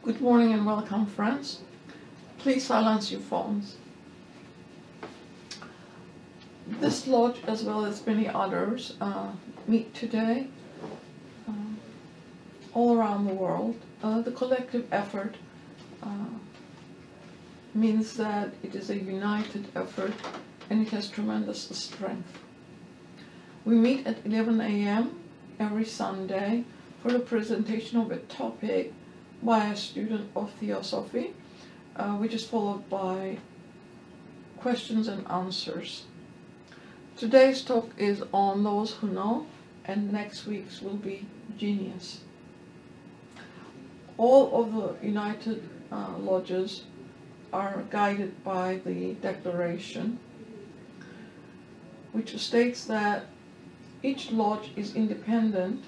Good morning and welcome, friends. Please silence your phones. This lodge, as well as many others, meet today all around the world. The collective effort means that it is a united effort and it has tremendous strength. We meet at 11 a.m. every Sunday for the presentation of a topic by a student of Theosophy, which is followed by questions and answers. Today's talk is on those who know, and next week's will be genius. All of the United Lodges are guided by the Declaration, which states that each lodge is independent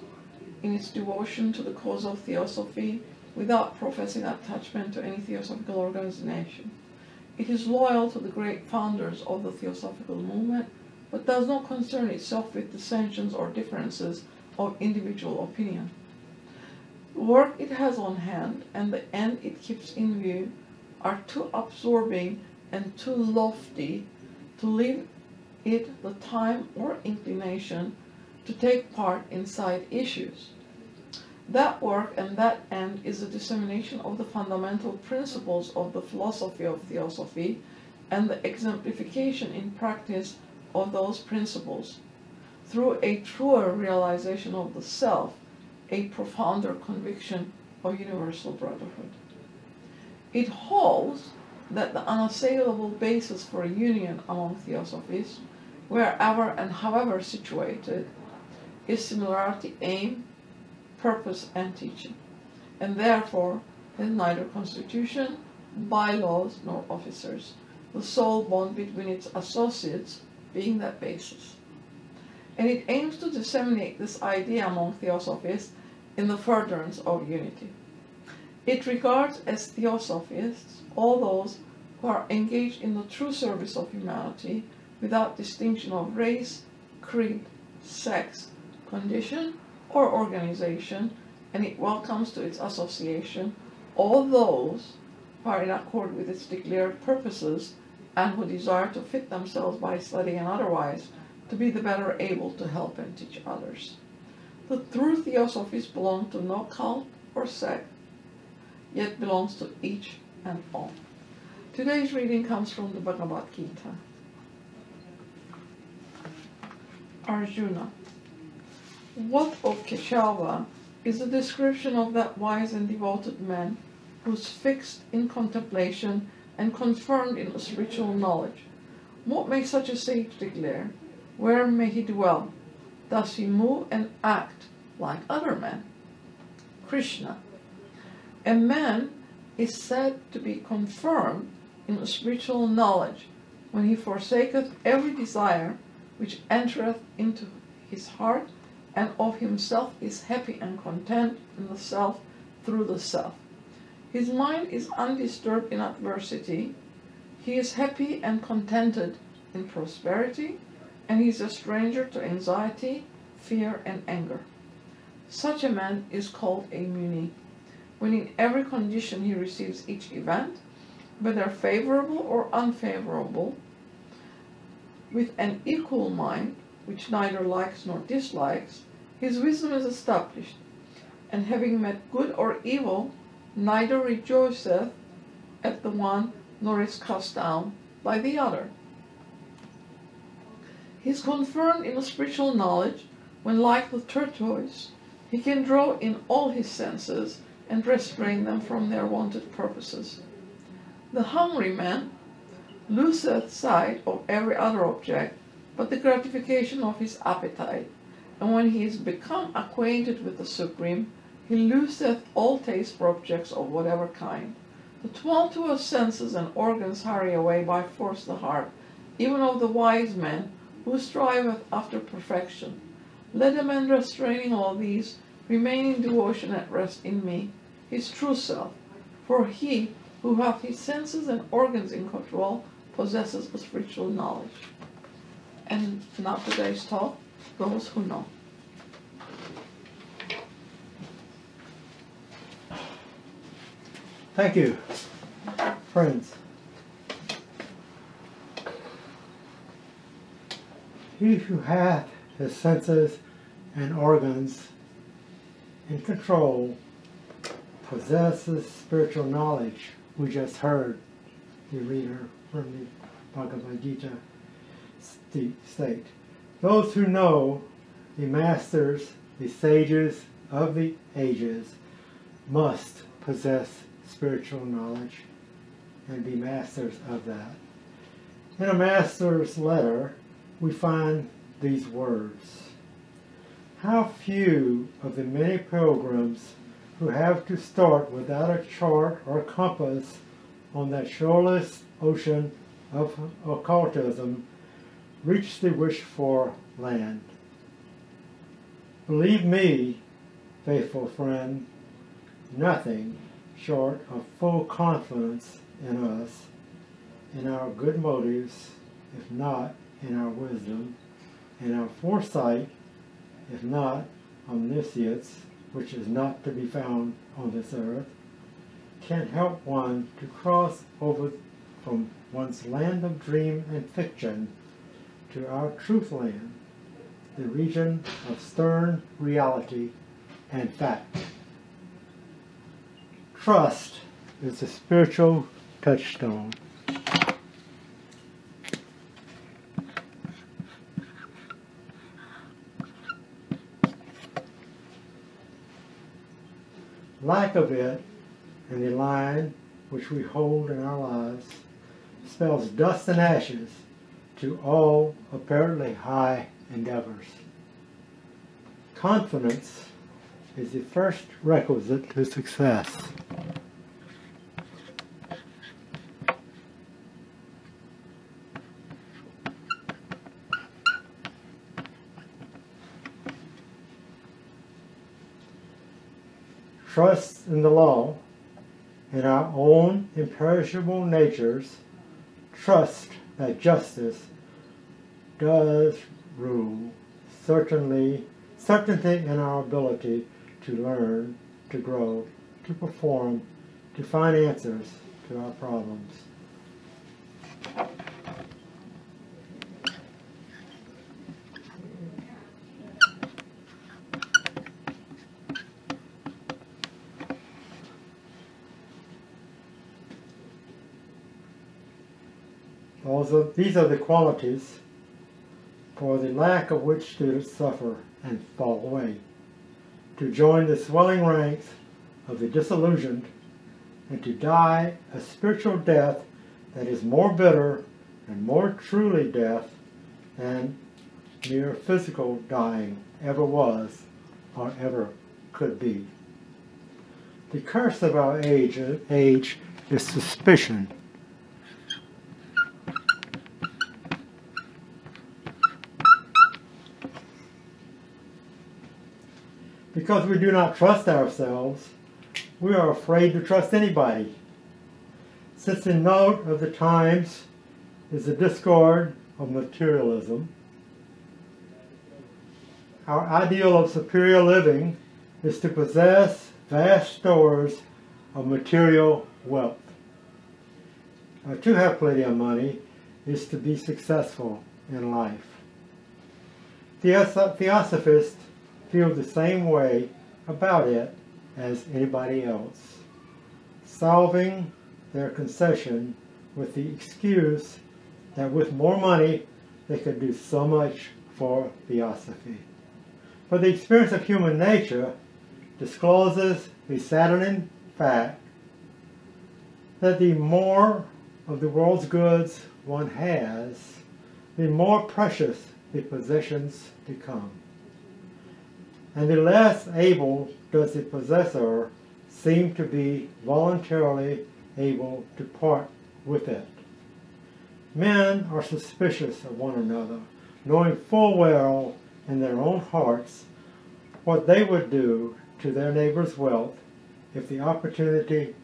in its devotion to the cause of Theosophy without professing attachment to any Theosophical organization. It is loyal to the great founders of the Theosophical movement, but does not concern itself with dissensions or differences of individual opinion. The work it has on hand and the end it keeps in view are too absorbing and too lofty to leave it the time or inclination to take part in side issues. That work and that end is the dissemination of the fundamental principles of the philosophy of Theosophy and the exemplification in practice of those principles through a truer realization of the self, a profounder conviction of universal brotherhood. It holds that the unassailable basis for union among Theosophies, wherever and however situated, is similarity, aim, purpose, and teaching, and therefore has neither constitution, bylaws, nor officers, the sole bond between its associates being that basis. And it aims to disseminate this idea among Theosophists in the furtherance of unity. It regards as Theosophists all those who are engaged in the true service of humanity without distinction of race, creed, sex, condition, or organization, and it welcomes to its association all those who are in accord with its declared purposes and who desire to fit themselves by study and otherwise to be the better able to help and teach others. The true Theosophies belong to no cult or sect, yet belongs to each and all. Today's reading comes from the Bhagavad Gita. Arjuna. What of Keshava is a description of that wise and devoted man who is fixed in contemplation and confirmed in spiritual knowledge. What may such a sage declare? Where may he dwell? Does he move and act like other men? Krishna. A man is said to be confirmed in spiritual knowledge when he forsaketh every desire which entereth into his heart, and of himself is happy and content in the self through the self. His mind is undisturbed in adversity, he is happy and contented in prosperity, and he is a stranger to anxiety, fear, and anger. Such a man is called a Muni, when in every condition he receives each event, whether favorable or unfavorable, with an equal mind, which neither likes nor dislikes, his wisdom is established, and having met good or evil, neither rejoiceth at the one nor is cast down by the other. He is confirmed in spiritual knowledge when, like the tortoise, he can draw in all his senses and restrain them from their wonted purposes. The hungry man loseth sight of every other object but the gratification of his appetite, and when he is become acquainted with the Supreme, he loseth all taste for objects of whatever kind. The tumultuous senses and organs hurry away by force the heart, even of the wise man who striveth after perfection. Let a man restraining all these remain in devotion at rest in me, his true self, for he who hath his senses and organs in control possesses a spiritual knowledge. And now today's talk, those who know. Thank you, friends. He who hath his senses and organs in control possesses spiritual knowledge. We just heard the reader from the Bhagavad Gita state. Those who know the masters, the sages of the ages, must possess spiritual knowledge and be masters of that. In a master's letter, we find these words. How few of the many pilgrims who have to start without a chart or compass on that shoreless ocean of occultism reach the wished-for land. Believe me, faithful friend, nothing short of full confidence in us, in our good motives, if not in our wisdom, in our foresight, if not omniscience, which is not to be found on this earth, can help one to cross over from one's land of dream and fiction to our truth land, the region of stern reality and fact. Trust is a spiritual touchstone. Lack of it in the line which we hold in our lives spells dust and ashes to all apparently high endeavors. Confidence is the first requisite to success. Trust in the law, in our own imperishable natures, trust that justice does rule, certainty in our ability to learn, to grow, to perform, to find answers to our problems. These are the qualities for the lack of which students suffer and fall away. To join the swelling ranks of the disillusioned and to die a spiritual death that is more bitter and more truly death than mere physical dying ever was or ever could be. The curse of our age is suspicion. Because we do not trust ourselves, we are afraid to trust anybody. Since the note of the times is the discord of materialism, our ideal of superior living is to possess vast stores of material wealth. To have plenty of money is to be successful in life. Theosophists feel the same way about it as anybody else, solving their concession with the excuse that with more money they could do so much for Theosophy. For the experience of human nature discloses the saddening fact that the more of the world's goods one has, the more precious the possessions become. And the less able does the possessor seem to be voluntarily able to part with it. Men are suspicious of one another, knowing full well in their own hearts what they would do to their neighbor's wealth if the opportunity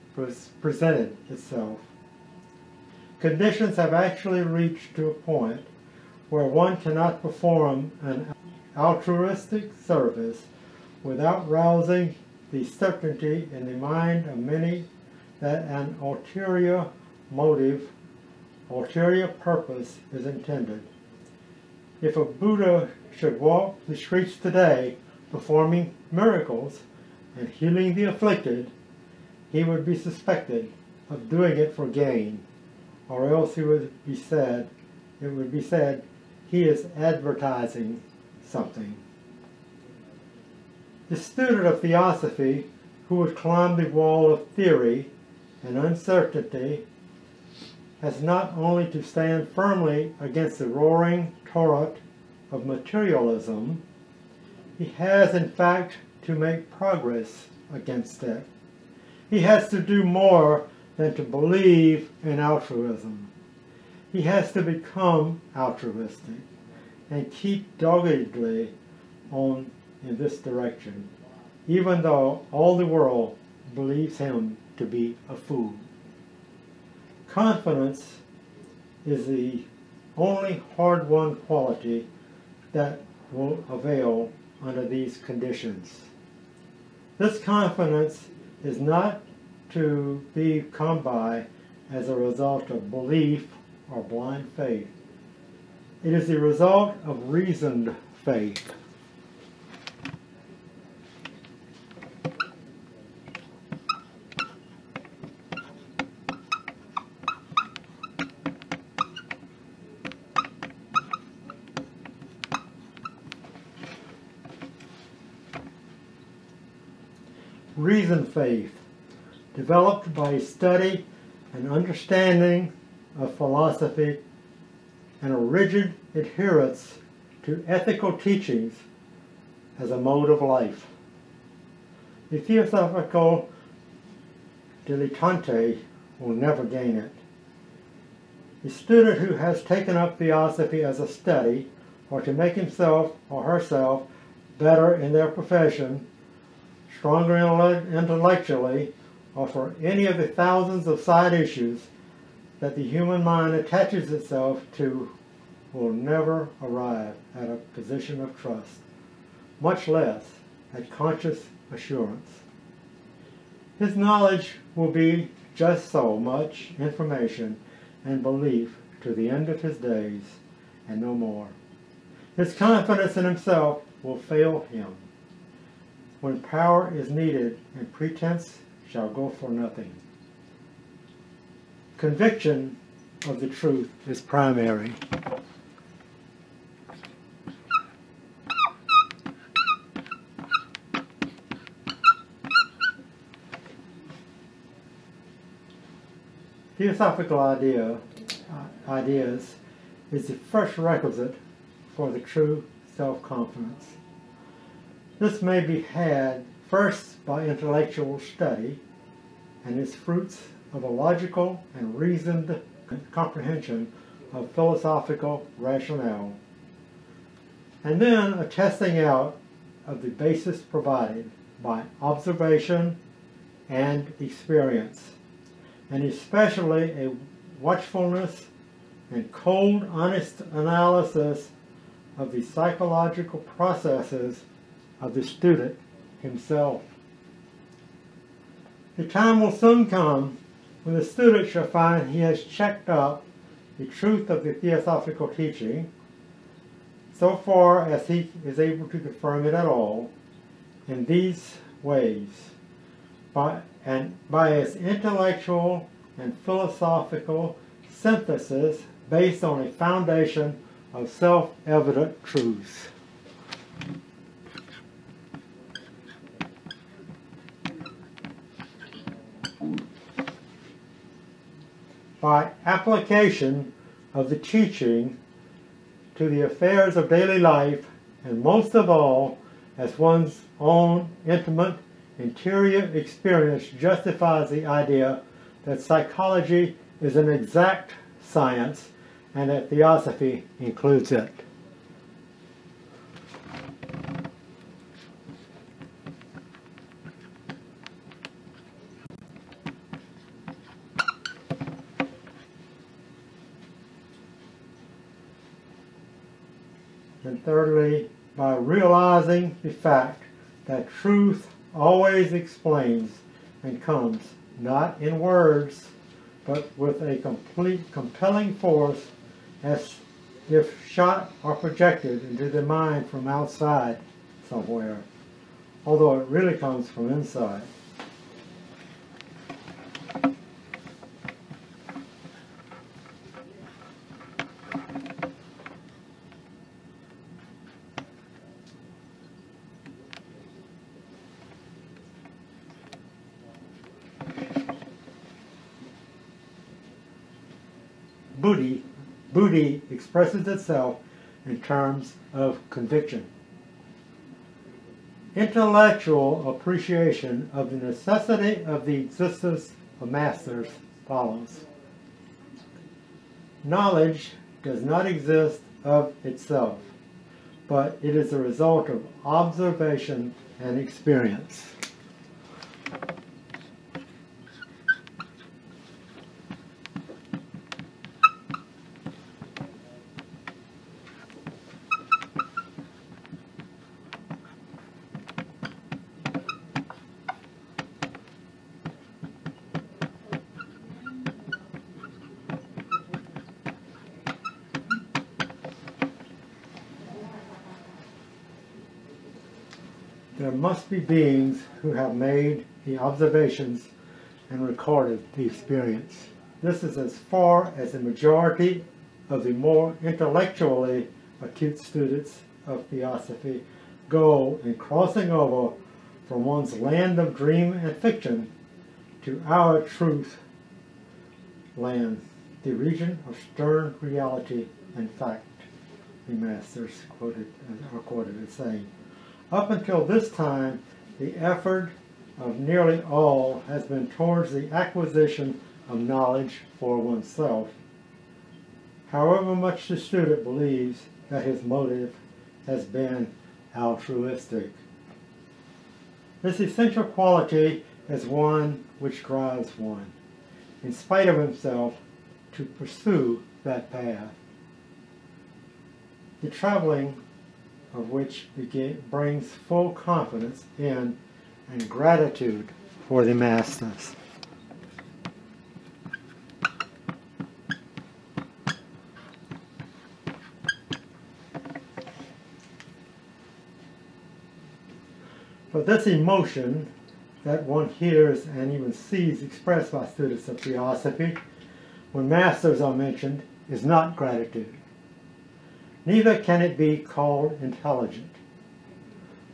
presented itself. Conditions have actually reached to a point where one cannot perform an altruistic service without rousing the certainty in the mind of many that an ulterior motive, ulterior purpose is intended. If a Buddha should walk the streets today performing miracles and healing the afflicted, he would be suspected of doing it for gain, or else it would be said he is advertising something. The student of Theosophy who would climb the wall of theory and uncertainty has not only to stand firmly against the roaring torrent of materialism, he has in fact to make progress against it. He has to do more than to believe in altruism. He has to become altruistic and keep doggedly on in this direction, even though all the world believes him to be a fool. Confidence is the only hard-won quality that will avail under these conditions. This confidence is not to be come by as a result of belief or blind faith. It is the result of reasoned faith. Reasoned faith, developed by study and understanding of philosophy and a rigid adherence to ethical teachings as a mode of life. The theosophical dilettante will never gain it. The student who has taken up theosophy as a study or to make himself or herself better in their profession, stronger intellectually, or for any of the thousands of side issues that the human mind attaches itself to, will never arrive at a position of trust, much less at conscious assurance. His knowledge will be just so much information and belief to the end of his days, and no more. His confidence in himself will fail him when power is needed, and pretense shall go for nothing. Conviction of the truth is primary. Theosophical ideas is the first requisite for the true self-confidence. This may be had first by intellectual study and its fruits of a logical and reasoned comprehension of philosophical rationale, and then a testing out of the basis provided by observation and experience, and especially a watchfulness and cold, honest analysis of the psychological processes of the student himself. The time will soon come when the student shall find he has checked up the truth of the theosophical teaching, so far as he is able to confirm it at all, in these ways, by its intellectual and philosophical synthesis based on a foundation of self-evident truths. By application of the teaching to the affairs of daily life, and most of all as one's own intimate interior experience justifies the idea that psychology is an exact science and that theosophy includes it. And thirdly, by realizing the fact that truth always explains and comes not in words, but with a complete compelling force, as if shot or projected into the mind from outside somewhere, although it really comes from inside. Buddhi expresses itself in terms of conviction. Intellectual appreciation of the necessity of the existence of masters follows. Knowledge does not exist of itself, but it is a result of observation and experience. There must be beings who have made the observations and recorded the experience. This is as far as the majority of the more intellectually acute students of Theosophy go in crossing over from one's land of dream and fiction to our truth land, the region of stern reality and fact, the masters are quoted as saying. Up until this time, the effort of nearly all has been towards the acquisition of knowledge for oneself, however much the student believes that his motive has been altruistic. This essential quality is one which drives one, in spite of himself, to pursue that path. The traveling of which brings full confidence in and gratitude for the masters. For this emotion that one hears and even sees expressed by students of Theosophy when masters are mentioned is not gratitude. Neither can it be called intelligent.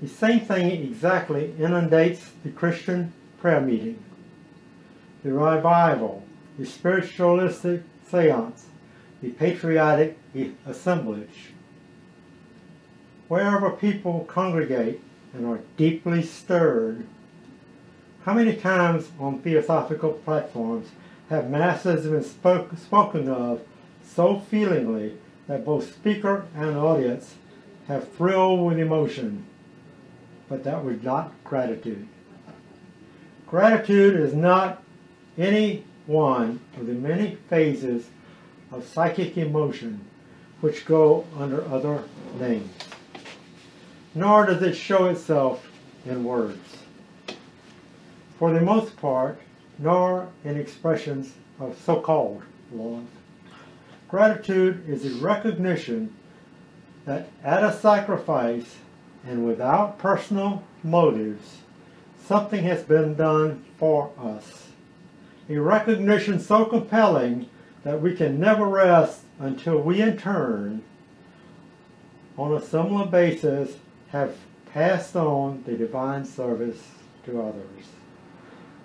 The same thing exactly inundates the Christian prayer meeting, the revival, the spiritualistic seance, the patriotic assemblage. Wherever people congregate and are deeply stirred, how many times on theosophical platforms have masters been spoken of so feelingly that both speaker and audience have thrilled with emotion, but that was not gratitude. Gratitude is not any one of the many phases of psychic emotion which go under other names, nor does it show itself in words, for the most part, nor in expressions of so-called love. Gratitude is a recognition that at a sacrifice and without personal motives, something has been done for us. A recognition so compelling that we can never rest until we in turn, on a similar basis, have passed on the divine service to others.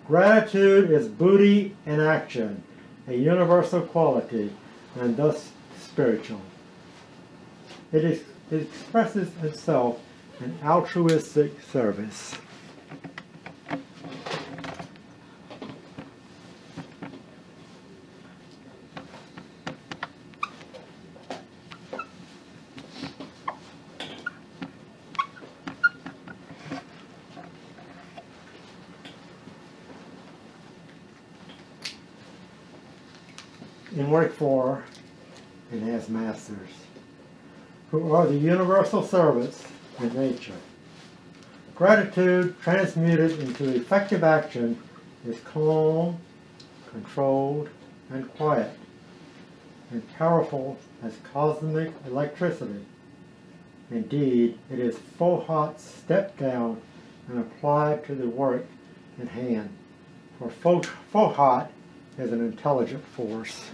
Gratitude is Buddhi in action, a universal quality, and thus spiritual. It expresses itself in altruistic service. In work for and as masters, who are the universal servants in nature. Gratitude transmuted into effective action is calm, controlled, and quiet, and powerful as cosmic electricity. Indeed, it is Fohat stepped down and applied to the work in hand, for Fohat is an intelligent force.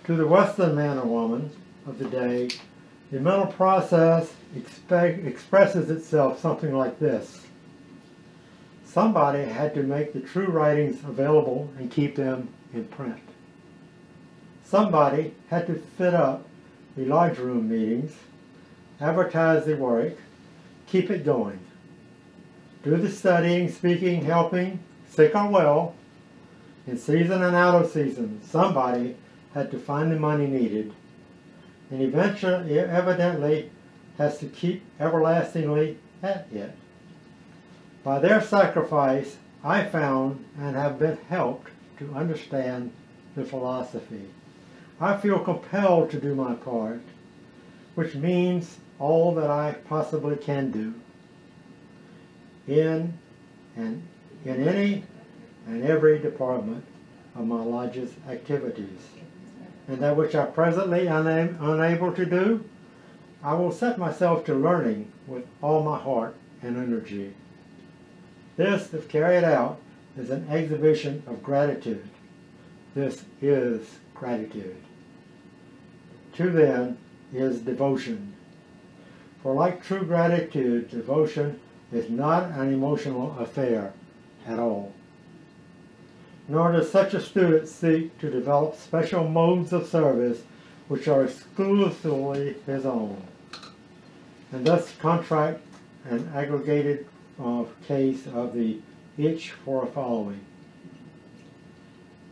To the Western man or woman of the day, the mental process expresses itself something like this. Somebody had to make the true writings available and keep them in print. Somebody had to fit up the lodge room meetings, advertise the work, keep it going. Do the studying, speaking, helping, sick or well, in season and out of season. Somebody had to find the money needed, and eventually, evidently, has to keep everlastingly at it. By their sacrifice, I found and have been helped to understand the philosophy. I feel compelled to do my part, which means all that I possibly can do in any and every department of my lodge's activities. And that which I presently am unable to do, I will set myself to learning with all my heart and energy. This, if carried out, is an exhibition of gratitude. This is gratitude. To them is devotion. For like true gratitude, devotion is not an emotional affair at all. Nor does such a student seek to develop special modes of service which are exclusively his own, and thus contract an aggregated case of the itch for a following.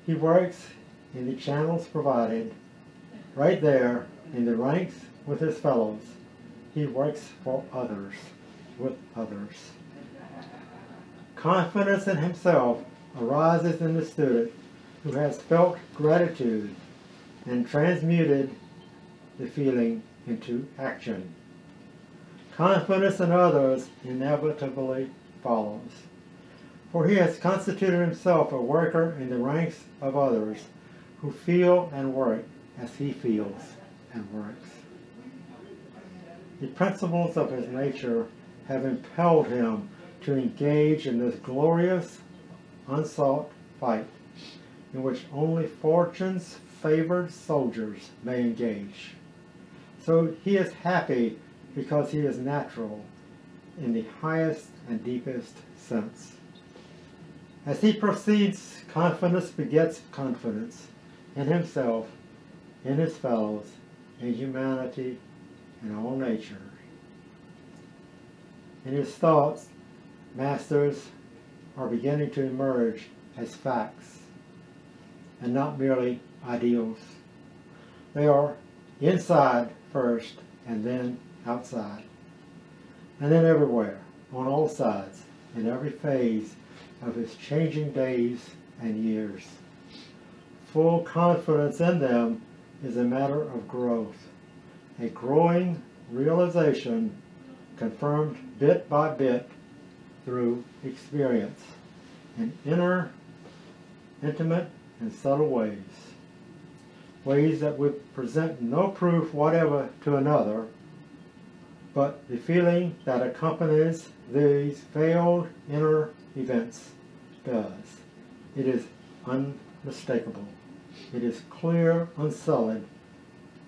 He works in the channels provided, right there in the ranks with his fellows. He works for others, with others. Confidence in himself arises in the student who has felt gratitude and transmuted the feeling into action. Confidence in others inevitably follows, for he has constituted himself a worker in the ranks of others who feel and work as he feels and works. The principles of his nature have impelled him to engage in this glorious, unsought fight, in which only fortune's favored soldiers may engage. So he is happy because he is natural in the highest and deepest sense. As he proceeds, confidence begets confidence in himself, in his fellows, in humanity, and all nature. In his thoughts, masters are beginning to emerge as facts and not merely ideals. They are inside first and then outside, and then everywhere, on all sides, in every phase of his changing days and years. Full confidence in them is a matter of growth, a growing realization confirmed bit by bit through experience in inner, intimate, and subtle ways. Ways that would present no proof whatever to another, but the feeling that accompanies these veiled inner events does. It is unmistakable. It is clear, unsullied,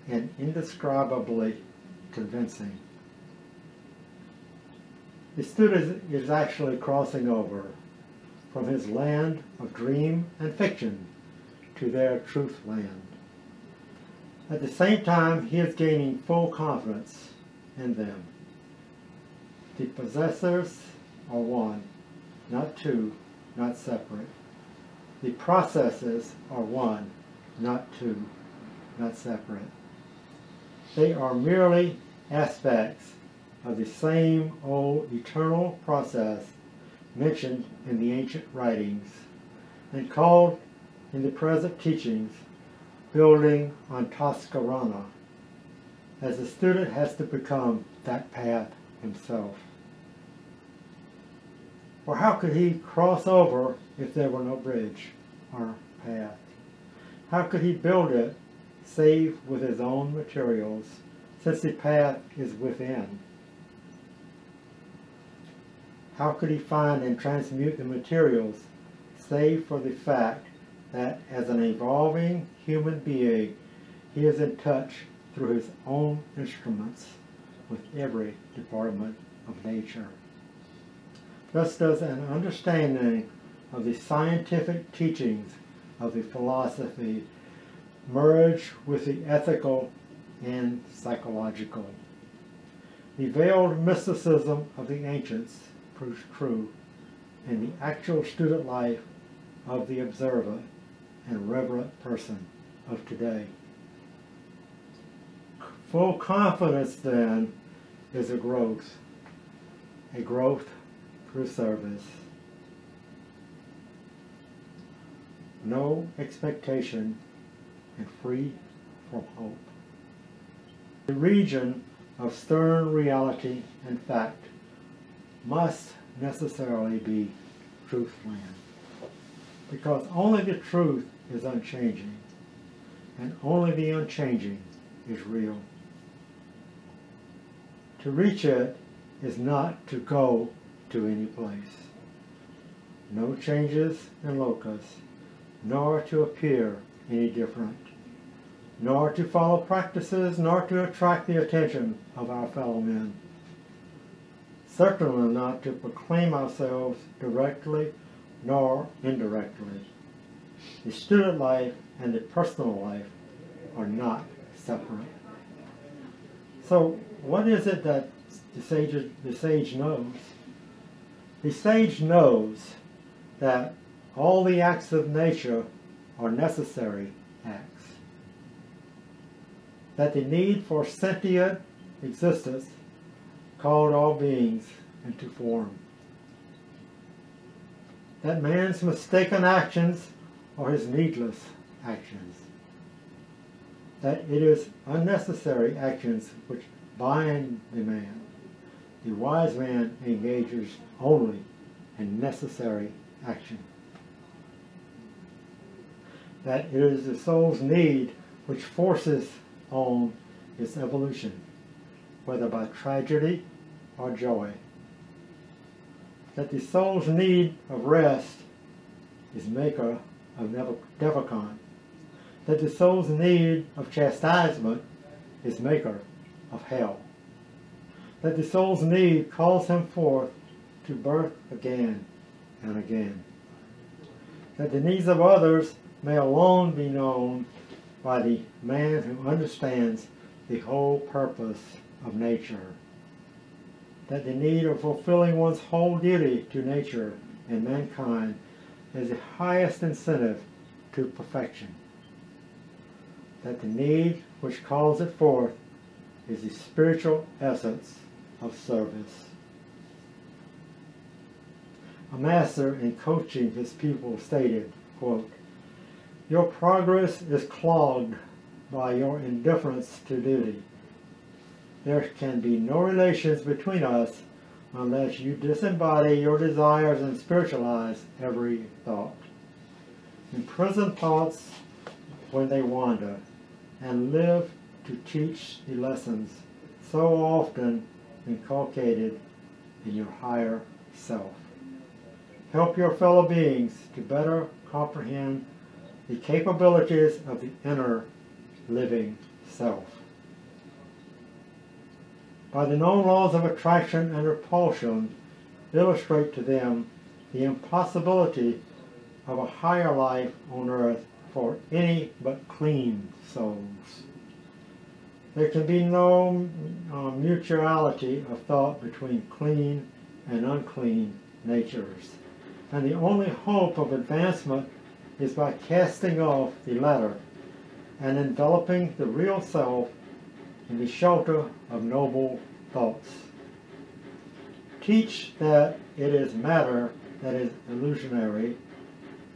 and indescribably convincing. The student is actually crossing over from his land of dream and fiction to their truth land. At the same time, he is gaining full confidence in them. The possessors are one, not two, not separate. The processes are one, not two, not separate. They are merely aspects of the same old eternal process mentioned in the ancient writings and called in the present teachings building antaskarana, as the student has to become that path himself. For how could he cross over if there were no bridge or path? How could he build it save with his own materials, since the path is within? How could he find and transmute the materials, save for the fact that as an evolving human being, he is in touch through his own instruments with every department of nature? Thus does an understanding of the scientific teachings of the philosophy merge with the ethical and psychological. The veiled mysticism of the ancients proves true in the actual student life of the observant and reverent person of today. Full confidence, then, is a growth through service. No expectation and free from hope. The region of stern reality and fact must necessarily be truth land, because only the truth is unchanging, and only the unchanging is real. To reach it is not to go to any place. No changes in locus, nor to appear any different, nor to follow practices, nor to attract the attention of our fellow men. Certainly not to proclaim ourselves directly nor indirectly. The student life and the personal life are not separate. So what is it that the sage knows? The sage knows that all the acts of nature are necessary acts. That the need for sentient existence called all beings into form. That man's mistaken actions are his needless actions. That it is unnecessary actions which bind the man. The wise man engages only in necessary action. That it is the soul's need which forces on its evolution, whether by tragedy or joy. That the soul's need of rest is maker of Devachan. That the soul's need of chastisement is maker of hell. That the soul's need calls him forth to birth again and again. That the needs of others may alone be known by the man who understands the whole purpose of nature. That the need of fulfilling one's whole duty to nature and mankind is the highest incentive to perfection. That the need which calls it forth is the spiritual essence of service. A master in coaching his pupil stated, quote, "Your progress is clogged by your indifference to duty. There can be no relations between us unless you disembody your desires and spiritualize every thought. Imprison thoughts when they wander, and live to teach the lessons so often inculcated in your higher self. Help your fellow beings to better comprehend the capabilities of the inner living self. By the known laws of attraction and repulsion, illustrate to them the impossibility of a higher life on earth for any but clean souls. There can be no mutuality of thought between clean and unclean natures, and the only hope of advancement is by casting off the latter and enveloping the real self in the shelter of noble thoughts. Teach that it is matter that is illusionary,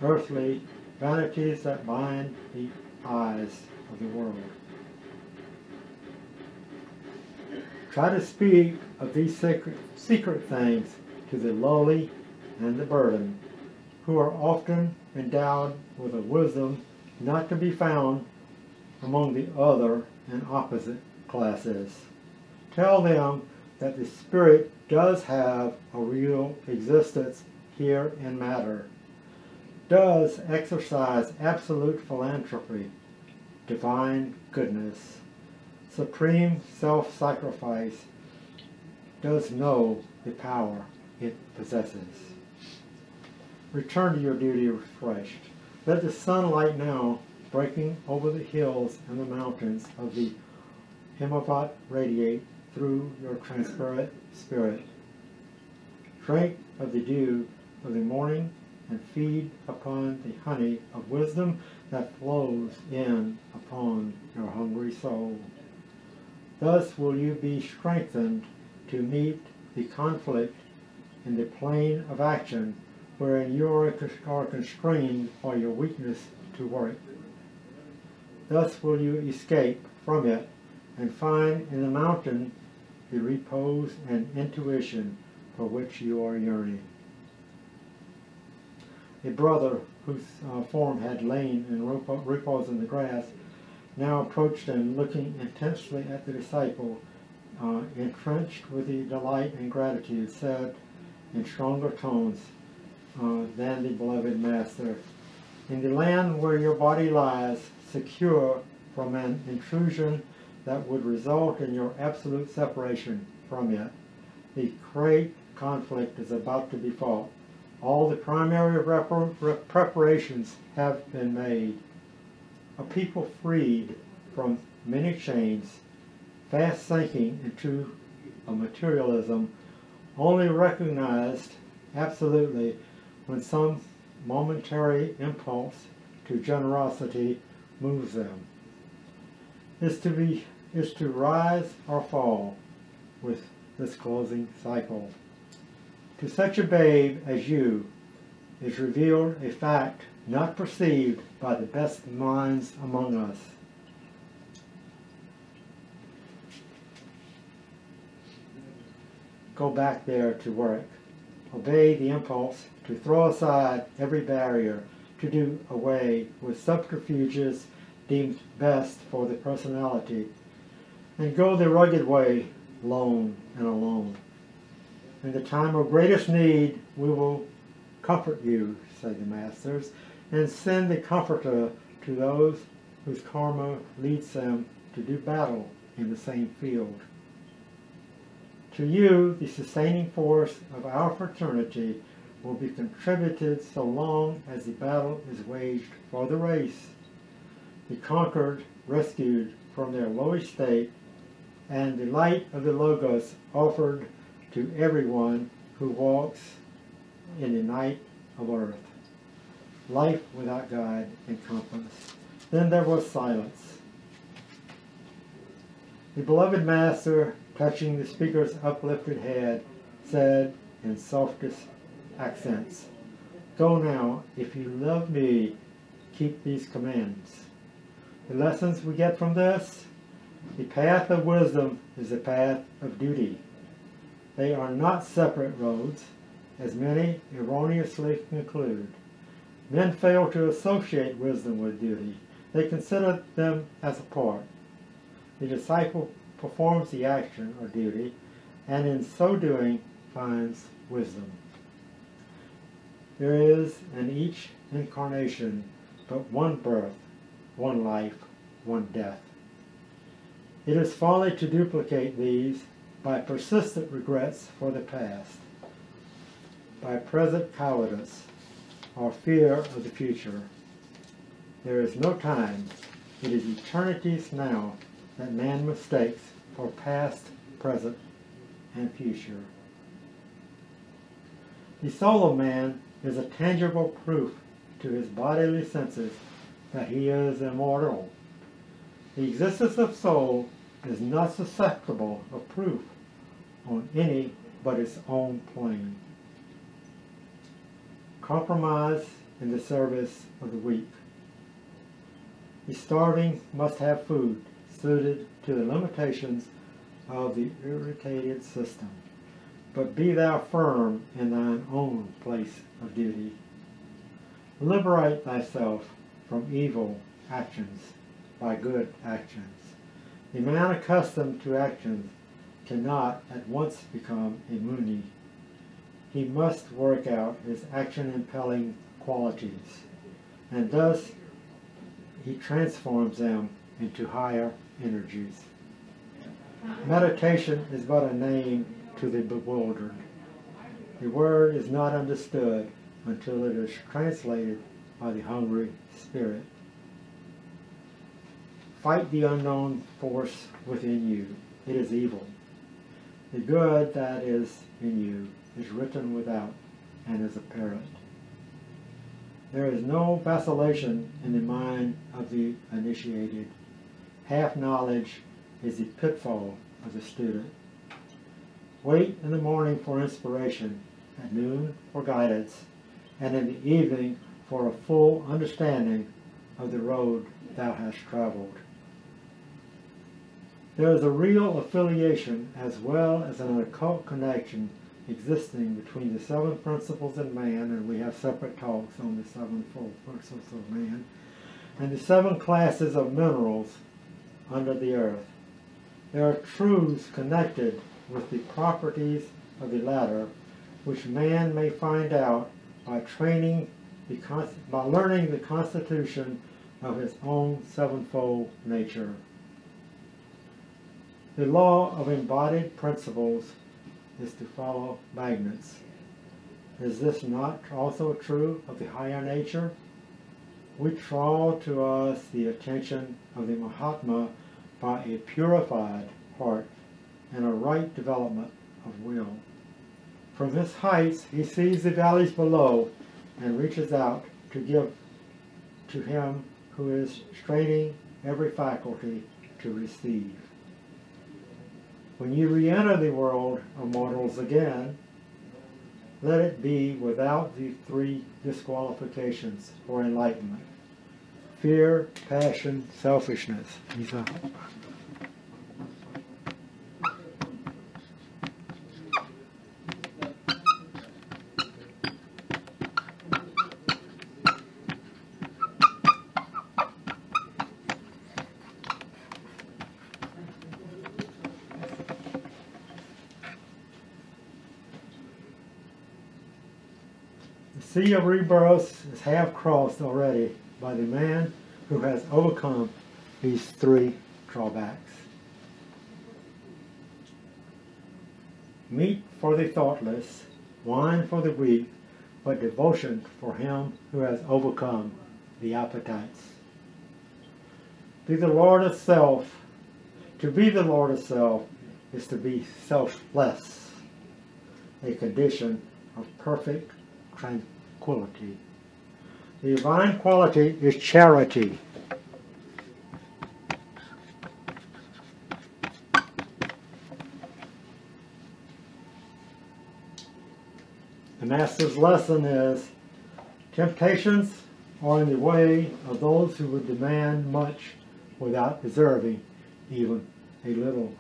earthly vanities that bind the eyes of the world. Try to speak of these secret things to the lowly and the burdened, who are often endowed with a wisdom not to be found among the other and opposite classes. Tell them that the spirit does have a real existence here in matter, does exercise absolute philanthropy, divine goodness, supreme self-sacrifice, does know the power it possesses. Return to your duty refreshed. Let the sunlight now breaking over the hills and the mountains of the Fohat radiate through your transparent spirit. Drink of the dew of the morning and feed upon the honey of wisdom that flows in upon your hungry soul. Thus will you be strengthened to meet the conflict in the plane of action wherein you are constrained by your weakness to work. Thus will you escape from it and find in the mountain the repose and intuition for which you are yearning. A brother whose form had lain in repose in the grass now approached him, looking intensely at the disciple, entrenched with the delight and gratitude, said in stronger tones than the beloved master, "In the land where your body lies, secure from an intrusion that would result in your absolute separation from it, the great conflict is about to be fought. All the primary preparations have been made. A people freed from many chains, fast sinking into a materialism only recognized absolutely when some momentary impulse to generosity moves them, is to rise or fall with this closing cycle. To such a babe as you is revealed a fact not perceived by the best minds among us. Go back there to work. Obey the impulse to throw aside every barrier, to do away with subterfuges deemed best for the personality, and go the rugged way, lone and alone. In the time of greatest need, we will comfort you, say the masters, and send the comforter to those whose karma leads them to do battle in the same field. To you, the sustaining force of our fraternity will be contributed so long as the battle is waged for the race, the conquered rescued from their low estate, and the light of the Logos offered to everyone who walks in the night of earth. Life without guide and compass. Then there was silence. The beloved master, touching the speaker's uplifted head, said in softest accents, "Go now, if you love me, keep these commands." The lessons we get from this: the path of wisdom is the path of duty. They are not separate roads, as many erroneously conclude. Men fail to associate wisdom with duty. They consider them as a part. The disciple performs the action or duty, and in so doing finds wisdom. There is in each incarnation but one birth, one life, one death. It is folly to duplicate these by persistent regrets for the past, by present cowardice, or fear of the future. There is no time. It is eternities now that man mistakes for past, present, and future. The soul of man is a tangible proof to his bodily senses that he is immortal. The existence of soul is not susceptible of proof on any but its own plane. Compromise in the service of the weak. The starving must have food suited to the limitations of the irritated system, but be thou firm in thine own place of duty. Liberate thyself from evil actions by good actions. The man accustomed to actions cannot at once become a muni. He must work out his action-impelling qualities, and thus he transforms them into higher energies. Meditation is but a name to the bewildered. The word is not understood until it is translated by the hungry spirit. Fight the unknown force within you. It is evil. The good that is in you is written without and is apparent. There is no vacillation in the mind of the initiated. Half knowledge is the pitfall of the student. Wait in the morning for inspiration, at noon for guidance, and in the evening for a full understanding of the road thou hast traveled. There is a real affiliation as well as an occult connection existing between the seven principles in man, and we have separate talks on the sevenfold principles of man, and the seven classes of minerals under the earth. There are truths connected with the properties of the latter, which man may find out by learning the constitution of his own sevenfold nature. The law of embodied principles is to follow magnets. Is this not also true of the higher nature? We draw to us the attention of the Mahatma by a purified heart and a right development of will. From his heights he sees the valleys below and reaches out to give to him who is straining every faculty to receive. When you re-enter the world of mortals again, let it be without the three disqualifications for enlightenment: fear, passion, selfishness. The sea of rebirths is half crossed already by the man who has overcome these three drawbacks. Meat for the thoughtless, wine for the weak, but devotion for him who has overcome the appetites. Be the Lord of self. To be the Lord of self is to be selfless, a condition of perfect tranquility. The divine quality is charity. The Master's lesson is, temptations are in the way of those who would demand much without deserving even a little.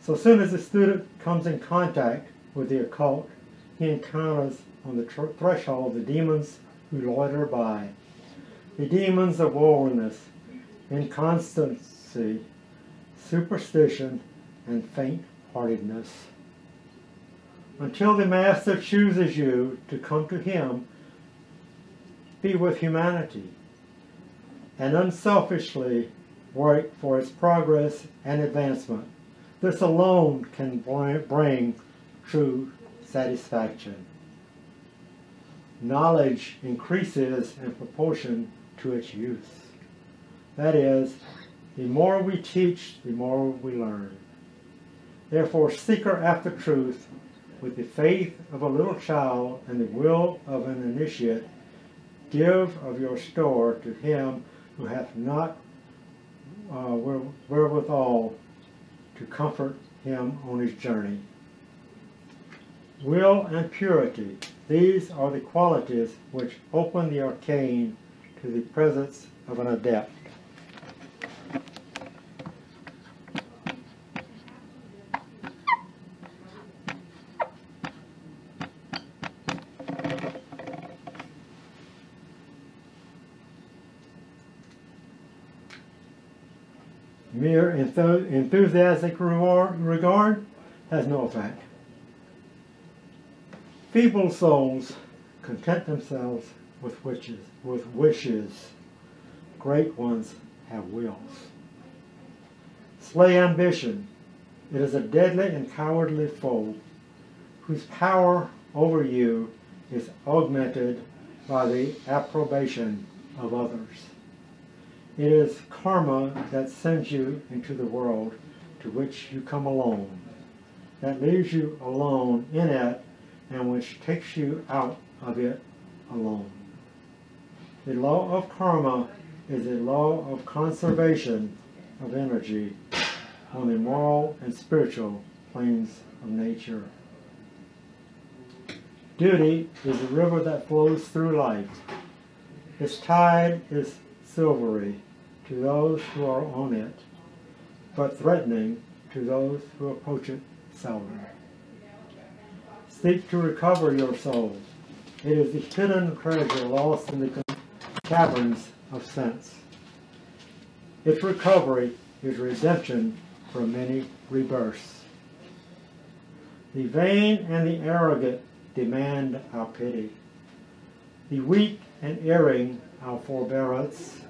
So soon as the student comes in contact with the occult, he encounters on the threshold the demons who loiter by. The demons of worldliness, inconstancy, superstition, and faint-heartedness. Until the Master chooses you to come to him, be with humanity and unselfishly work for its progress and advancement. This alone can bring true satisfaction. Knowledge increases in proportion to its use. That is, the more we teach, the more we learn. Therefore, seeker after truth, with the faith of a little child and the will of an initiate, give of your store to him who hath not wherewithal to comfort him on his journey. Will and purity, these are the qualities which open the arcane to the presence of an adept. Mere enthusiastic regard has no effect. Feeble souls content themselves with wishes. Great ones have wills. Slay ambition. It is a deadly and cowardly foe whose power over you is augmented by the approbation of others. It is karma that sends you into the world to which you come alone, that leaves you alone in it, and which takes you out of it alone. The law of karma is a law of conservation of energy on the moral and spiritual planes of nature. Duty is a river that flows through life. Its tide is silvery to those who are on it, but threatening to those who approach it seldom. Seek to recover your soul. It is the hidden treasure lost in the caverns of sense. Its recovery is redemption from many rebirths. The vain and the arrogant demand our pity. The weak and erring our forbearance.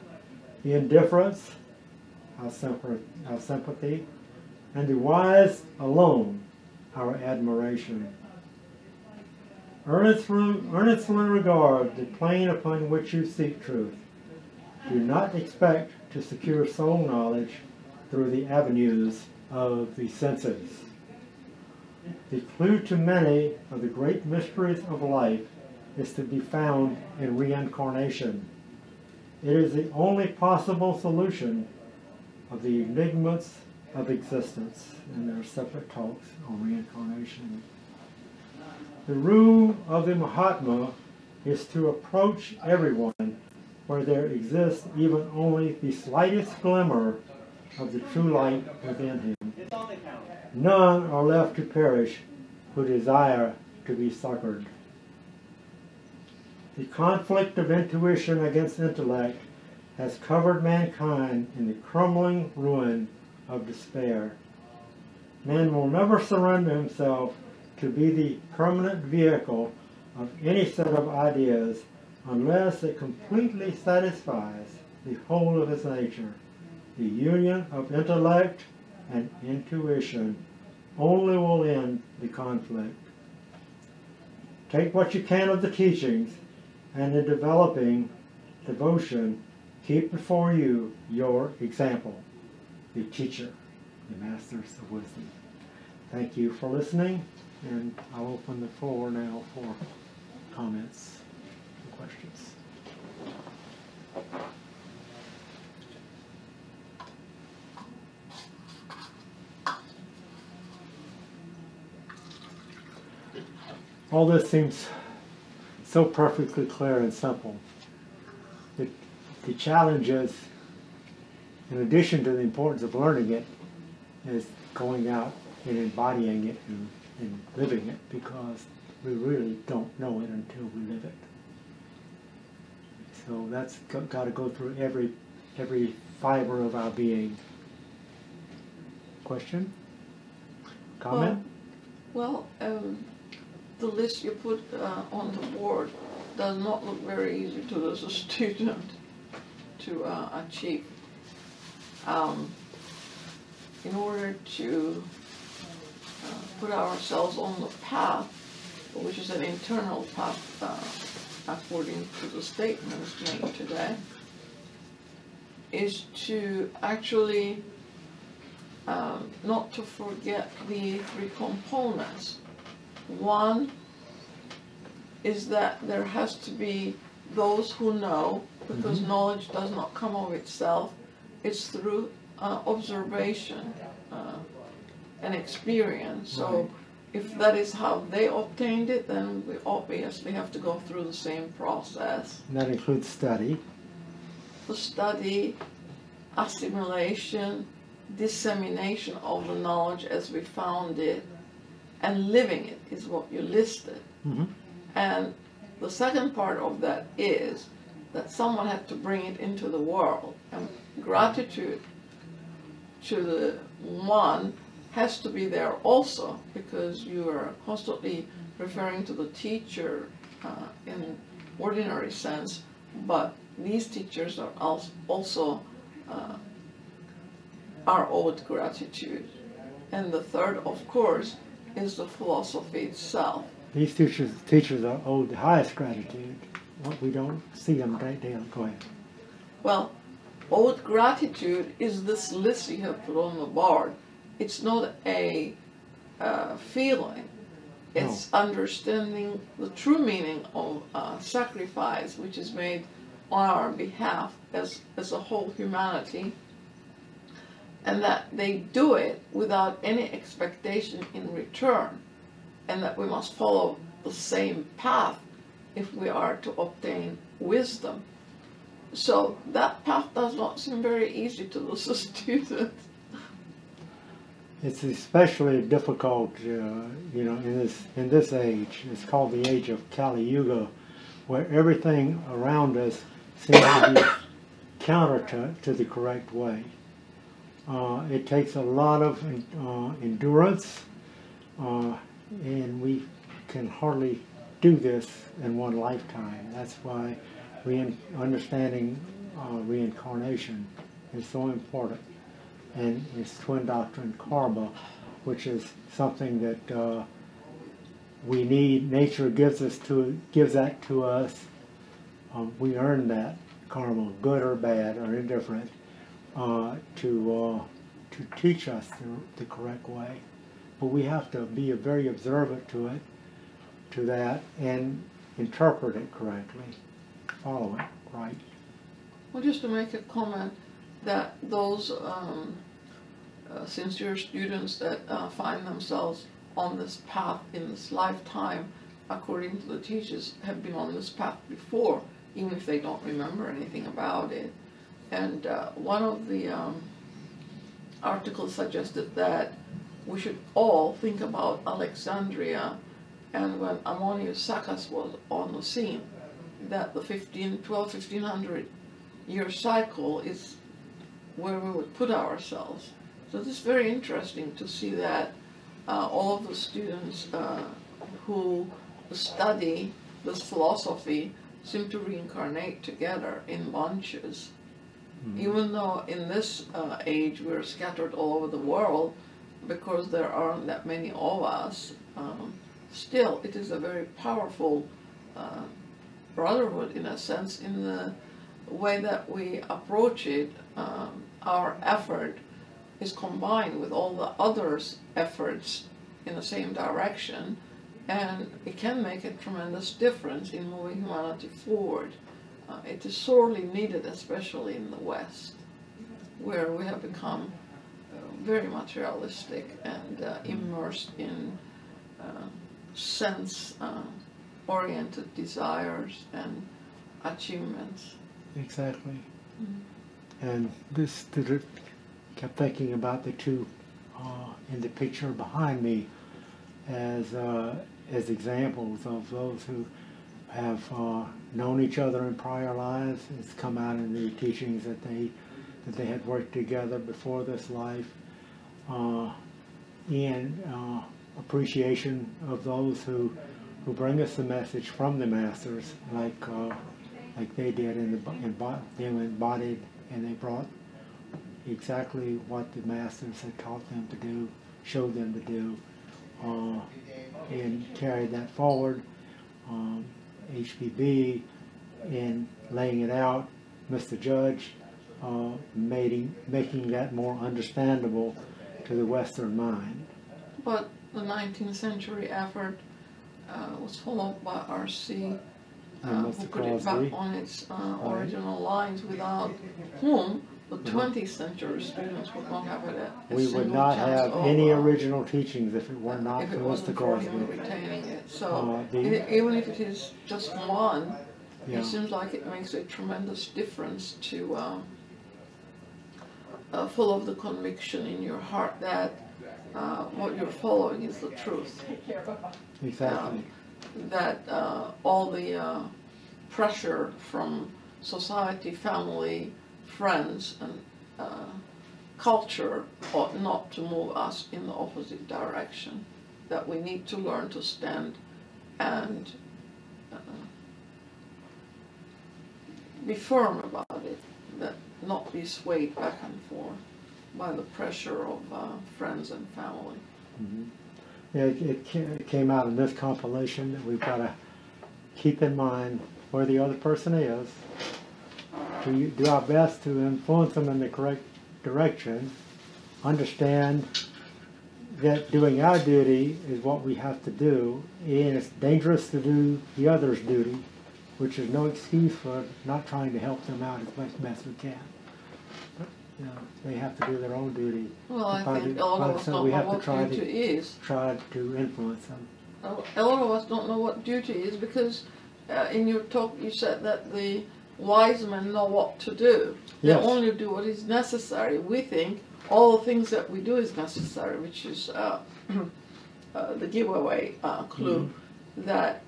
The indifference our sympathy. And the wise alone our admiration. Earnestly regard the plane upon which you seek truth. Do not expect to secure soul knowledge through the avenues of the senses. The clue to many of the great mysteries of life is to be found in reincarnation. It is the only possible solution of the enigmas of existence, and there are separate talks on reincarnation. The rule of the Mahatma is to approach everyone where there exists even only the slightest glimmer of the true light within him. None are left to perish who desire to be succored. The conflict of intuition against intellect has covered mankind in the crumbling ruin of despair. Man will never surrender himself to be the permanent vehicle of any set of ideas unless it completely satisfies the whole of his nature. The union of intellect and intuition only will end the conflict. Take what you can of the teachings, and in developing devotion, keep before you your example, the teacher, the masters of wisdom. Thank you for listening, and I'll open the floor now for comments and questions. All this seems so perfectly clear and simple. The challenge is, in addition to the importance of learning it, is going out and embodying it and living it, because we really don't know it until we live it. So that's got to go through every fiber of our being. Question? Comment? Well, the list you put on the board does not look very easy to as a student to achieve. In order to put ourselves on the path, which is an internal path, according to the statements made today, is to actually not to forget the three components. One is that there has to be those who know, because knowledge does not come of itself. It's through observation and experience. So if that is how they obtained it, then we obviously have to go through the same process. And that includes study. The study, assimilation, dissemination of the knowledge as we found it, and living it is what you listed. And the second part of that is that someone had to bring it into the world. And gratitude to the one has to be there also, because you are constantly referring to the teacher in ordinary sense, but these teachers are also are owed gratitude. And the third, of course, is the philosophy itself. These teachers are owed the highest gratitude. We don't see them daily. Go ahead. Well, owed gratitude is this list you have put on the board. It's not a feeling. It's understanding the true meaning of sacrifice, which is made on our behalf as a whole humanity, and that they do it without any expectation in return, and that we must follow the same path if we are to obtain wisdom. So that path does not seem very easy to the student. It's especially difficult, in this age. It's called the age of Kali Yuga, where everything around us seems to be counter to the correct way. It takes a lot of endurance, and we can hardly do this in one lifetime. That's why understanding reincarnation is so important. And its twin doctrine, karma, which is something that we need. Nature gives that to us. We earn that karma, good or bad or indifferent, to teach us the correct way. But we have to be very observant to that, and interpret it correctly, follow it right. Well, just to make a comment, that those sincere students that find themselves on this path in this lifetime, according to the teachers, have been on this path before, even if they don't remember anything about it. And one of the articles suggested that we should all think about Alexandria, and when Ammonius Saccas was on the scene, that the 1500 year cycle is where we would put ourselves. So it's very interesting to see that all of the students who study this philosophy seem to reincarnate together in bunches. Mm-hmm. Even though in this age we're scattered all over the world, because there aren't that many of us, still it is a very powerful brotherhood in a sense, in the way that we approach it. Our effort is combined with all the others' efforts in the same direction, and it can make a tremendous difference in moving humanity forward. It is sorely needed, especially in the West, where we have become very materialistic and immersed in sense-oriented desires and achievements. Exactly. Mm-hmm. And this kept thinking about the two in the picture behind me as examples of those who have known each other in prior lives. It's come out in the teachings that they had worked together before this life, and appreciation of those who bring us the message from the masters, like they did, they embodied, and they brought exactly what the masters had taught them to do, showed them to do, and carried that forward. HPB, in laying it out, Mr. Judge, making that more understandable to the Western mind. But the 19th century effort was followed by R.C., who put it back on its original lines, without whom the 20th century students would not have it. We would not have any original teachings if it were not for Mr. Crosby retaining it. So even if it is just one, it seems like it makes a tremendous difference to full of the conviction in your heart that what you're following is the truth. Exactly. That all the pressure from society, family, friends, and culture ought not to move us in the opposite direction, that we need to learn to stand and be firm about it, that not be swayed back and forth by the pressure of friends and family. Mm-hmm. Yeah, it came out in this compilation that we've got to keep in mind where the other person is, to do our best to influence them in the correct direction, understand that doing our duty is what we have to do, and it's dangerous to do the other's duty, which is no excuse for not trying to help them out as much best we can. But, you know, they have to do their own duty. Well, I think a lot of us don't know what duty is. Try to influence them. A lot of us don't know what duty is because in your talk you said that the wise men know what to do. They Yes. only do what is necessary. We think all the things that we do is necessary, which is the giveaway clue. Mm-hmm. That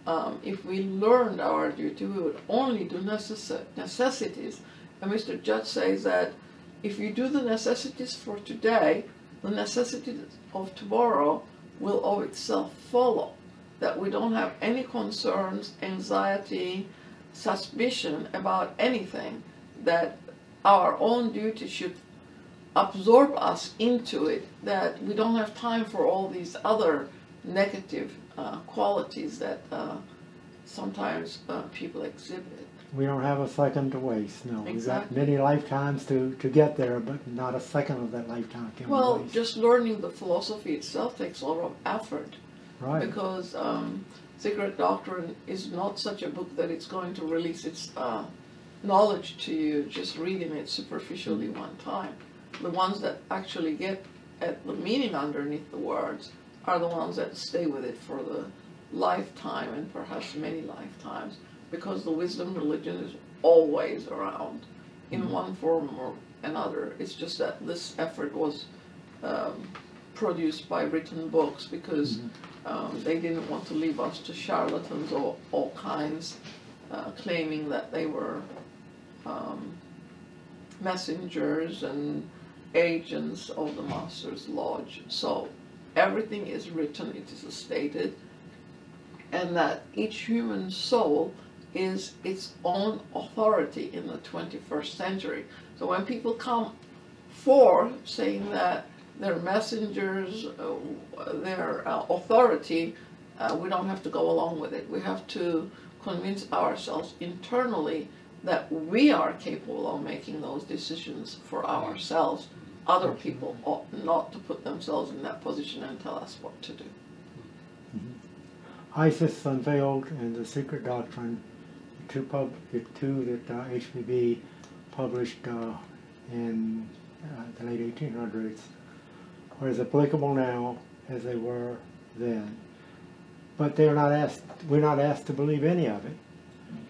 if we learned our duty, we would only do necessities. And Mr. Judge says that if you do the necessities for today, the necessities of tomorrow will of itself follow. That we don't have any concerns, anxiety, suspicion about anything, that our own duty should absorb us into it, that we don't have time for all these other negative qualities that sometimes people exhibit. We don't have a second to waste, no. Exactly. We've got many lifetimes to get there, but not a second of that lifetime can we waste. Just learning the philosophy itself takes a lot of effort. Right. Because Secret Doctrine is not such a book that it's going to release its knowledge to you just reading it superficially one time. The ones that actually get at the meaning underneath the words are the ones that stay with it for the lifetime and perhaps many lifetimes, because the wisdom religion is always around in one form or another. It's just that this effort was produced by written books because they didn't want to leave us to charlatans or all kinds claiming that they were messengers and agents of the Master's Lodge. So everything is written, it is stated, and that each human soul is its own authority in the 21st century. So when people come forth saying that they're messengers, their authority, we don't have to go along with it. We have to convince ourselves internally that we are capable of making those decisions for ourselves. Other people ought not to put themselves in that position and tell us what to do. ISIS unveiled in the Secret Doctrine two that HPB published in the late 1800s are as applicable now as they were then. But we're not asked to believe any of it.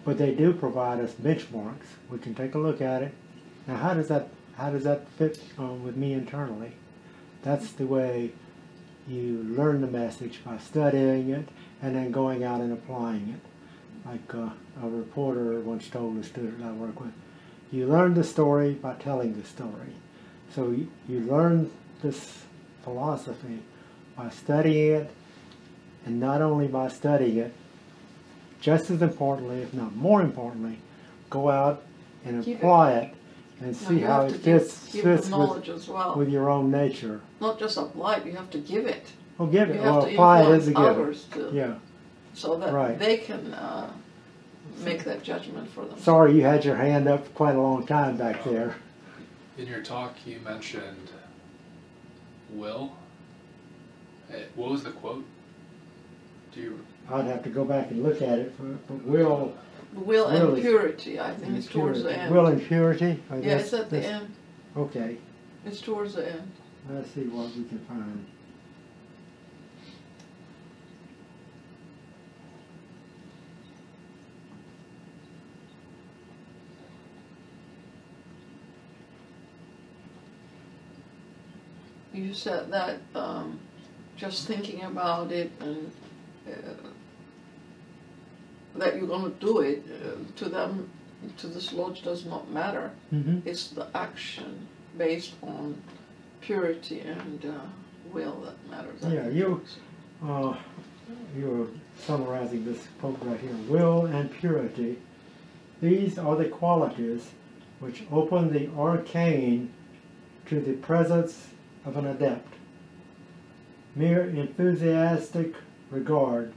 But they do provide us benchmarks. We can take a look at it. Now, how does that fit with me internally? That's the way you learn the message, by studying it and then going out and applying it. Like a reporter once told a student I work with, you learn the story by telling the story. So you learn this philosophy by studying it, and not only by studying it, just as importantly, if not more importantly, go out and apply it and see how it fits with your own nature. Not just apply it, you have to give it. Oh, give it. You have to apply it as a others giver. to, yeah. So that they can make that judgment for themselves. Sorry, you had your hand up quite a long time back there. In your talk, you mentioned will. What was the quote? I'd have to go back and look at it, but will and purity, I think it's towards the end. Will and purity? Yeah, it's at the end. Okay. It's towards the end. Let's see what we can find. You said that just thinking about it and that you're going to do it, to them, to this lodge, does not matter. It's the action based on purity and will that matters. Yeah, you're summarizing this quote right here. Will and purity, these are the qualities which open the arcane to the presence of an adept. Mere enthusiastic regard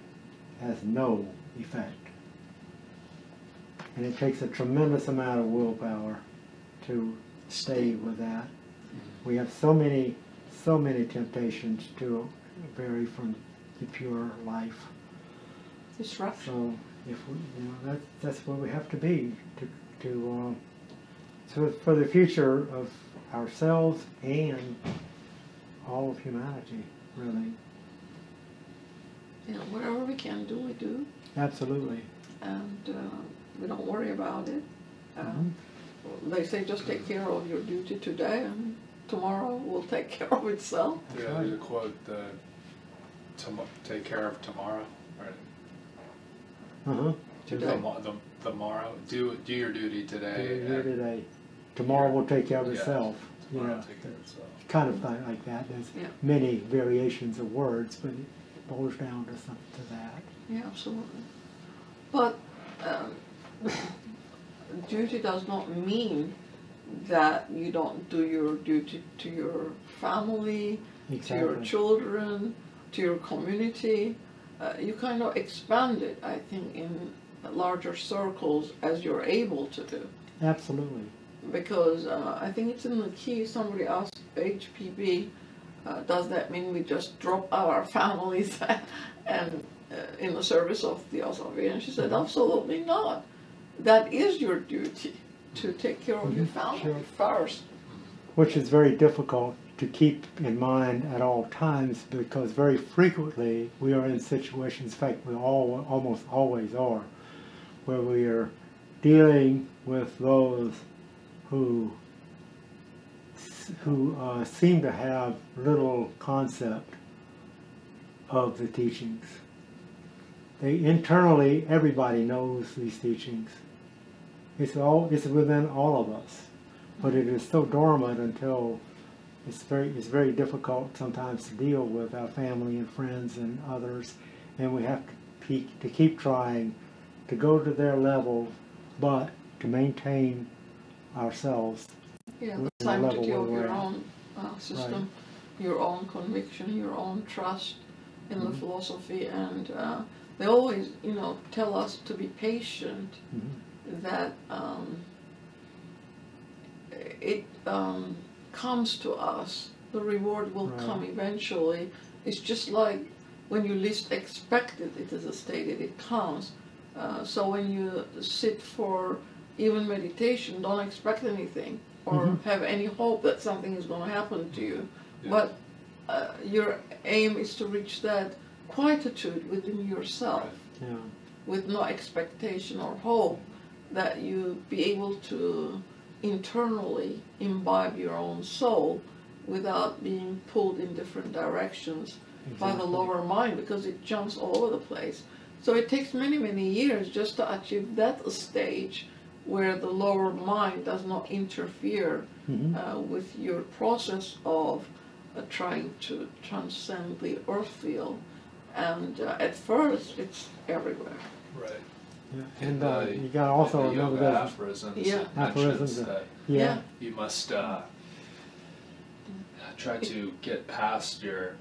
has no effect. And it takes a tremendous amount of willpower to stay with that. We have so many temptations to vary from the pure life. Disruption. So if we, that's where we have to be so for the future of ourselves and all of humanity, really. Yeah, whatever we can do, we do. Absolutely. And we don't worry about it. They say just take care of your duty today, and tomorrow will take care of itself. Yeah, there's a quote, take care of tomorrow, right? Today. The tomorrow, do your duty today. Do your today. Tomorrow will take care of itself. Tomorrow will take care of itself. Kind of thing like that. There's many variations of words, but it boils down to that. Yeah, absolutely. But duty does not mean that you don't do your duty to your family, to your children, to your community. You kind of expand it, I think, in larger circles as you're able to do. Absolutely. Because I think it's in the key, somebody asked HPB, does that mean we just drop our families and in the service of Theosophy? And she said, absolutely not. That is your duty, to take care of your family first. Which is very difficult to keep in mind at all times, because very frequently we are in situations, in fact we almost always are, where we are dealing with those who seem to have little concept of the teachings. Internally, everybody knows these teachings. It's within all of us, but it is so dormant until it's very difficult sometimes to deal with our family and friends and others, and we have to keep trying to go to their level, but to maintain ourselves. Yeah, the sanctity of your own system, your own conviction, your own trust in the philosophy, and they always, tell us to be patient. That it comes to us. The reward will come eventually. It's just like when you least expect it, it is stated, it comes. So when you sit for even meditation, don't expect anything or have any hope that something is going to happen to you. But your aim is to reach that quietude within yourself, with no expectation or hope, that you be able to internally imbibe your own soul without being pulled in different directions by the lower mind, because it jumps all over the place. So it takes many, many years just to achieve that stage where the lower mind does not interfere with your process of trying to transcend the earth field. And at first, it's everywhere. Right. Yeah. And you got to also remember that aphorisms that you must try to get past your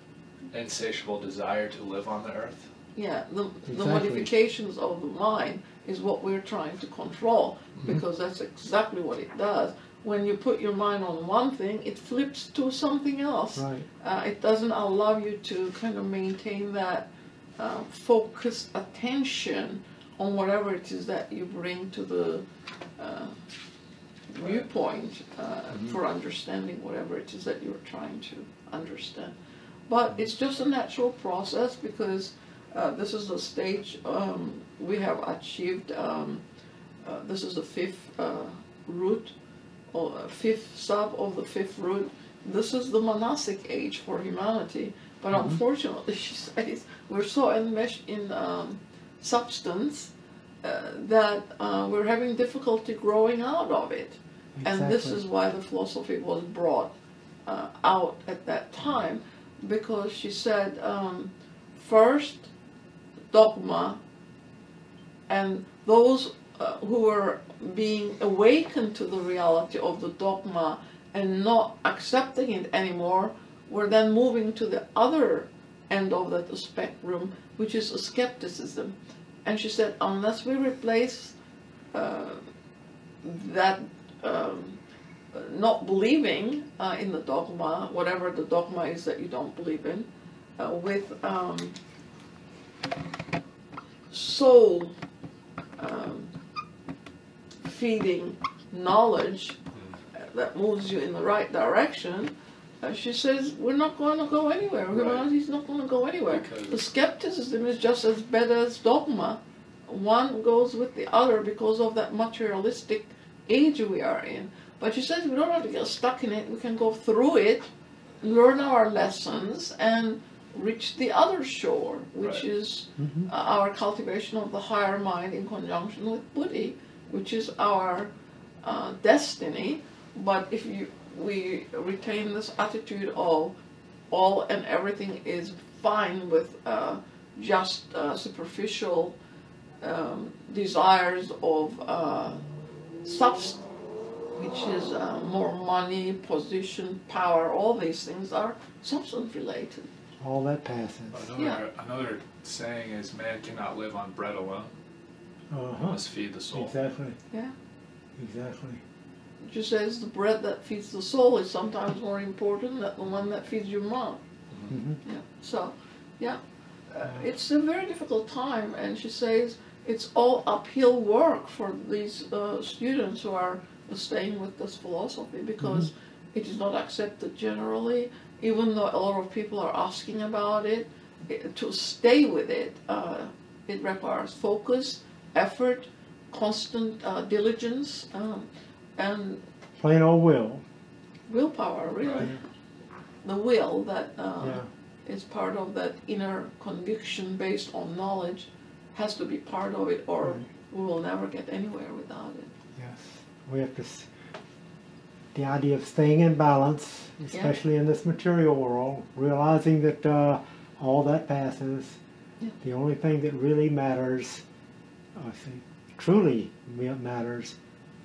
insatiable desire to live on the earth. Yeah, the modifications of the mind is what we're trying to control, because that's exactly what it does. When you put your mind on one thing, it flips to something else. Right. It doesn't allow you to kind of maintain that focused attention on whatever it is that you bring to the viewpoint for understanding whatever it is that you're trying to understand. But it's just a natural process, because this is the stage we have achieved. This is the fifth root, or fifth sub of the fifth root. This is the monastic age for humanity. But unfortunately, she says, we're so enmeshed in substance that we're having difficulty growing out of it. Exactly. And this is why the philosophy was brought out at that time, because she said, first, dogma, and those who were being awakened to the reality of the dogma and not accepting it anymore were then moving to the other end of that spectrum, which is skepticism. And she said, unless we replace that not believing in the dogma, whatever the dogma is that you don't believe in, with soul feeding knowledge that moves you in the right direction, she says we're not going to go anywhere. Humanity's not going to go anywhere. The skepticism is just as bad as dogma. One goes with the other because of that materialistic age we are in. But she says we don't have to get stuck in it. We can go through it, learn our lessons, and reach the other shore, which is our cultivation of the higher mind in conjunction with Buddhi, which is our destiny. But if we retain this attitude of all and everything is fine with just superficial desires of substance, which is more money, position, power, all these things are substance related. All that passes. Another saying is, man cannot live on bread alone. Must feed the soul. Exactly. Yeah. Exactly. It just says the bread that feeds the soul is sometimes more important than the one that feeds your mouth. Yeah. So, yeah, it's a very difficult time, and she says it's all uphill work for these students who are staying with this philosophy, because it is not accepted generally, even though a lot of people are asking about it. To stay with it, it requires focus, effort, constant diligence, and plain old will. Willpower, really. Right. The will that is part of that inner conviction based on knowledge has to be part of it, or we will never get anywhere without it. Yes, we have to. The idea of staying in balance, especially in this material world, realizing that all that passes. The only thing that really matters, I think, truly matters,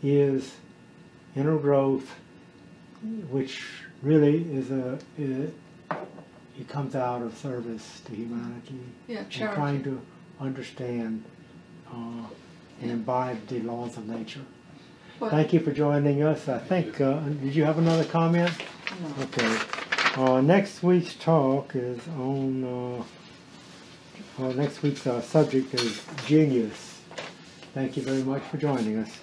is inner growth, which really is it comes out of service to humanity, and trying to understand and imbibe the laws of nature. Thank you for joining us. I think, did you have another comment? No. Okay. Next week's talk is on, next week's subject is genius. Thank you very much for joining us.